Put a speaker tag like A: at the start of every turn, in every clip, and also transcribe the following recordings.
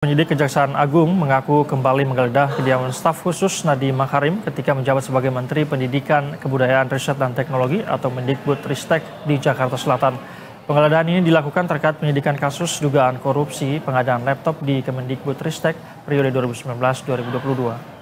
A: Penyidik Kejaksaan Agung mengaku kembali menggeledah kediaman staf khusus Nadiem Makarim ketika menjabat sebagai Menteri Pendidikan, Kebudayaan, Riset, dan Teknologi atau Mendikbudristek di Jakarta Selatan. Penggeledahan ini dilakukan terkait penyidikan kasus dugaan korupsi pengadaan laptop di Kemendikbudristek periode 2019-2022.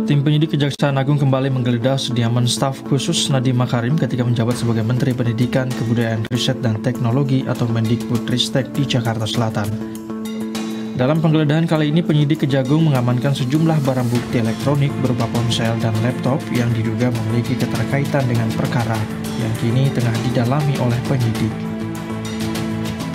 A: Tim penyidik Kejaksaan Agung kembali menggeledah kediaman staf khusus Nadiem Makarim ketika menjabat sebagai Menteri Pendidikan, Kebudayaan, Riset, dan Teknologi atau Mendikbudristek di Jakarta Selatan. Dalam penggeledahan kali ini, penyidik Kejagung mengamankan sejumlah barang bukti elektronik berupa ponsel dan laptop yang diduga memiliki keterkaitan dengan perkara yang kini tengah didalami oleh penyidik.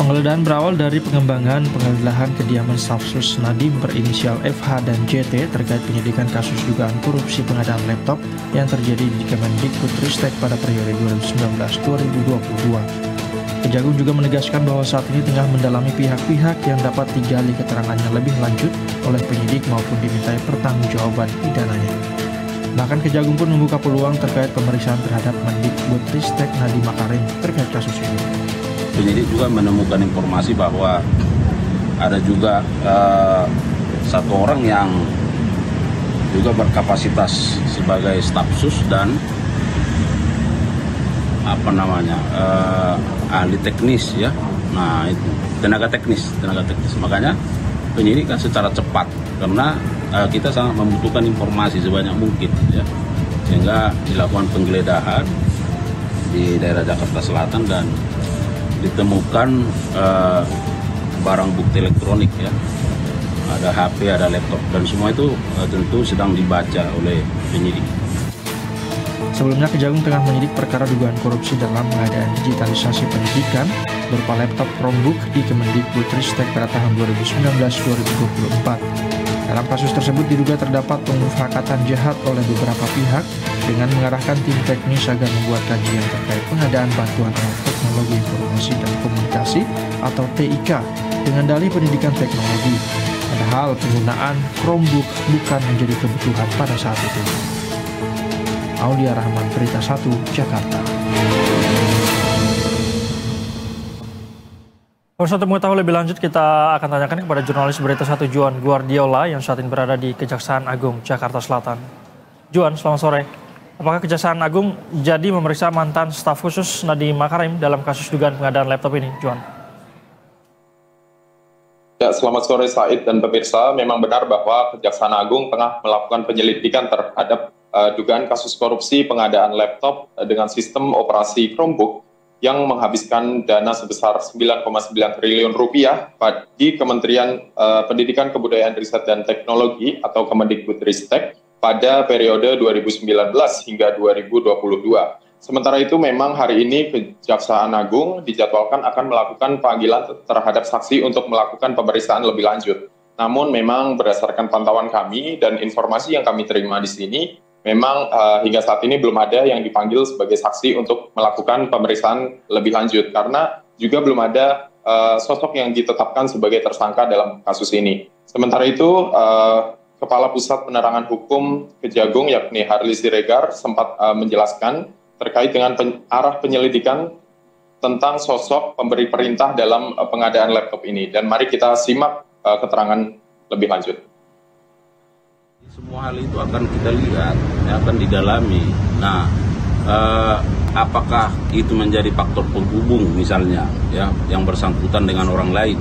A: Penggeledahan berawal dari pengembangan penggeledahan kediaman staf khusus Nadiem berinisial FH dan JT terkait penyidikan kasus dugaan korupsi pengadaan laptop yang terjadi di Kemendikbudristek pada periode 2019-2022. Kejagung juga menegaskan bahwa saat ini tengah mendalami pihak-pihak yang dapat digali keterangannya lebih lanjut oleh penyidik maupun dimintai pertanggungjawaban pidananya. Bahkan Kejagung pun membuka peluang terkait pemeriksaan terhadap Mendikbudristek Nadiem Makarim terkait kasus ini.
B: Penyidik juga menemukan informasi bahwa ada juga satu orang yang juga berkapasitas sebagai staf sus dan ahli teknis ya. Nah itu tenaga teknis. Makanya penyidik kan secara cepat karena kita sangat membutuhkan informasi sebanyak mungkin ya, sehingga dilakukan penggeledahan di daerah Jakarta Selatan dan ditemukan barang bukti elektronik ya, ada HP, ada laptop, dan semua itu tentu sedang dibaca oleh penyidik.
A: Sebelumnya Kejagung tengah menyidik perkara dugaan korupsi dalam pengadaan digitalisasi pendidikan berupa laptop Chromebook di Kemendikbudristek pada tahun 2019-2024. Dalam kasus tersebut diduga terdapat pemufakatan jahat oleh beberapa pihak dengan mengarahkan tim teknis agar membuat kajian terkait pengadaan bantuan alat teknologi informasi dan komunikasi atau TIK dengan dalih pendidikan teknologi. Padahal penggunaan Chromebook bukan menjadi kebutuhan pada saat itu. Aulia Rahman, Berita 1, Jakarta. Untuk mengetahui lebih lanjut, kita akan tanyakan kepada jurnalis Berita 1 Juan Guardiola yang saat ini berada di Kejaksaan Agung Jakarta Selatan. Juan, selamat sore. Apakah Kejaksaan Agung jadi memeriksa mantan staf khusus Nadiem Makarim dalam kasus dugaan pengadaan laptop ini, Juan?
C: Ya, selamat sore Said dan pemirsa. Memang benar bahwa Kejaksaan Agung tengah melakukan penyelidikan terhadap dugaan kasus korupsi pengadaan laptop dengan sistem operasi Chromebook yang menghabiskan dana sebesar 9,9 triliun rupiah di Kementerian Pendidikan, Kebudayaan, Riset, dan Teknologi atau Kemendikbudristek pada periode 2019 hingga 2022. Sementara itu memang hari ini Kejaksaan Agung dijadwalkan akan melakukan panggilan terhadap saksi untuk melakukan pemeriksaan lebih lanjut. Namun memang berdasarkan pantauan kami dan informasi yang kami terima di sini, memang hingga saat ini belum ada yang dipanggil sebagai saksi untuk melakukan pemeriksaan lebih lanjut karena juga belum ada sosok yang ditetapkan sebagai tersangka dalam kasus ini. Sementara itu, Kepala Pusat Penerangan Hukum Kejagung yakni Harli Siregar sempat menjelaskan terkait dengan arah penyelidikan tentang sosok pemberi perintah dalam pengadaan laptop ini. Dan mari kita simak keterangan lebih lanjut.
B: Semua hal itu akan kita lihat, akan didalami. Nah, apakah itu menjadi faktor penghubung misalnya, ya, yang bersangkutan dengan orang lain,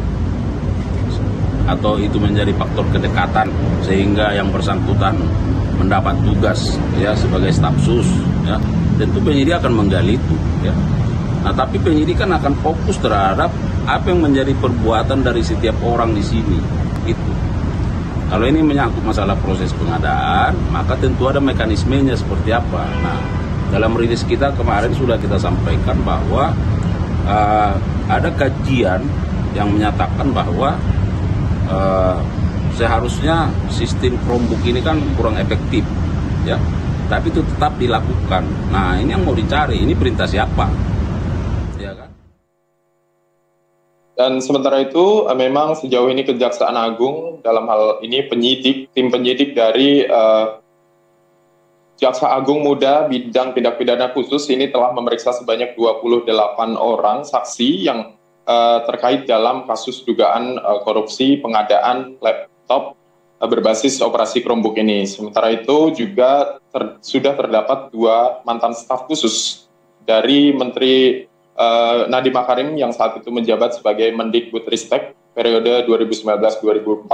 B: atau itu menjadi faktor kedekatan sehingga yang bersangkutan mendapat tugas, ya, sebagai staf sus, ya, tentu penyidik akan menggali itu, ya. Nah, tapi penyidik kan akan fokus terhadap apa yang menjadi perbuatan dari setiap orang di sini, itu. Kalau ini menyangkut masalah proses pengadaan, maka tentu ada mekanismenya seperti apa. Nah, dalam rilis kita kemarin sudah kita sampaikan bahwa ada kajian yang menyatakan bahwa seharusnya sistem Chromebook ini kan kurang efektif, ya. Tapi itu tetap dilakukan. Nah, ini yang mau dicari, ini perintah siapa? Ya kan?
C: Dan sementara itu memang sejauh ini Kejaksaan Agung dalam hal ini tim penyidik dari Jaksa Agung Muda bidang tindak pidana khusus ini telah memeriksa sebanyak 28 orang saksi yang terkait dalam kasus dugaan korupsi pengadaan laptop berbasis operasi Chromebook ini. Sementara itu juga sudah terdapat 2 mantan staf khusus dari Menteri Nadiem Makarim yang saat itu menjabat sebagai Mendikbudristek periode 2019-2040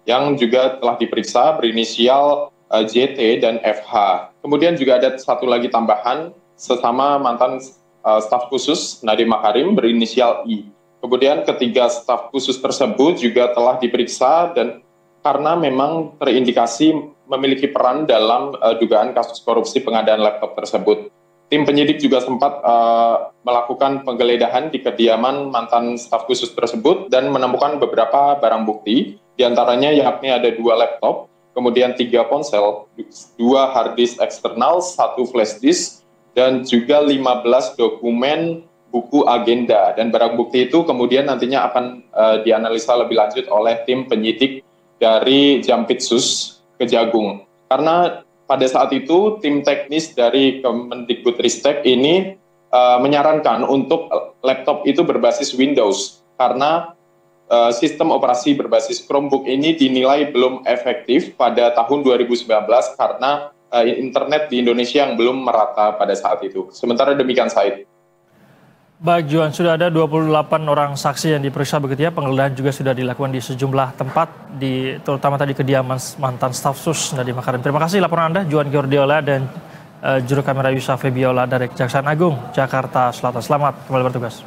C: yang juga telah diperiksa berinisial JT dan FH. Kemudian juga ada satu lagi tambahan sesama mantan staf khusus Nadiem Makarim berinisial I. Kemudian ketiga staf khusus tersebut juga telah diperiksa dan karena memang terindikasi memiliki peran dalam dugaan kasus korupsi pengadaan laptop tersebut. Tim penyidik juga sempat melakukan penggeledahan di kediaman mantan staf khusus tersebut dan menemukan beberapa barang bukti, diantaranya yakni ada 2 laptop, kemudian 3 ponsel, 2 hard disk eksternal, 1 flash disk, dan juga 15 dokumen buku agenda. Dan barang bukti itu kemudian nantinya akan dianalisa lebih lanjut oleh tim penyidik dari Jampitsus Kejagung. Karena pada saat itu tim teknis dari Kemendikbudristek ini menyarankan untuk laptop itu berbasis Windows karena sistem operasi berbasis Chromebook ini dinilai belum efektif pada tahun 2019 karena internet di Indonesia yang belum merata pada saat itu. Sementara demikian, Said.
A: Baik, Juan, sudah ada 28 orang saksi yang diperiksa begitu ya. Penggeledahan juga sudah dilakukan di sejumlah tempat, terutama tadi kediaman mantan staf sus Nadiem Makarim. Terima kasih laporan Anda, Juan Giordiola dan juru kamera Yusa Febiola dari Kejaksaan Agung Jakarta Selatan. Selamat kembali bertugas.